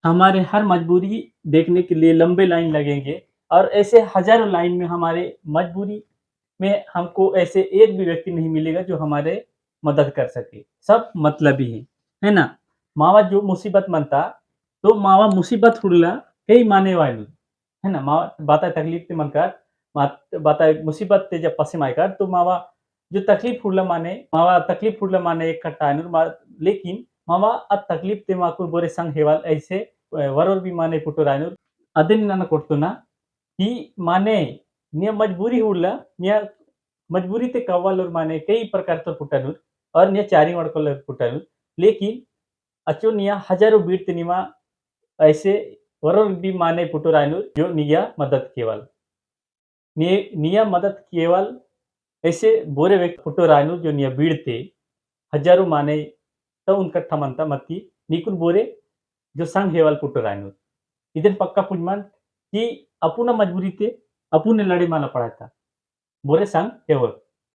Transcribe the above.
हमारे हर मजबूरी देखने के लिए लंबे लाइन लगेंगे और ऐसे हज़ारों लाइन में हमारे मजबूरी में हमको ऐसे एक भी व्यक्ति नहीं मिलेगा जो हमारे मदद कर सके। सब मतलबी हैं, है ना? मावा जो मुसीबत म्हणता, तो मावा मुसीबत हुडला काही मानेवाली, है ना? मावा बाता तकलीफ ते म्हणतात, बाता मुसीबत ते जब पसे मायकार तो मावा जो तकलीफ हुडला माने मावा तकलीफ हुडला माने एक कट्टा अनुर मा लेकिन मावा तकलीफ ते माकुर बोरे संग हेवाल ऐसे वरोर भी माने पुटुरायनुर ಅದನ್ನ ನಾನು ಕೊಡ್ತುನ ಈ माने निया मजबूरी हुडला निया मजबूरी ते कव्वालुर माने कई प्रकार तो पुटनुर और निया चारी वडकोलर पुटनुर लेकिन अचो निया हजारों बीट निमा ऐसे वरोर भी माने पुटुरायनुर जो निया मदद केवल निया मदद केवल ऐसे बोरे व्यक्ति पुटुरायनुर जो निया बीड़ते हजारों माने तो उनका ठमंता मती निकुन बोरे जो संग हेवाल पुटुरायनुर इधर पक्का पुजमान कि अपुना मजबूरी ते अपुने लड़े माला पड़ा था बोरे संग हेवल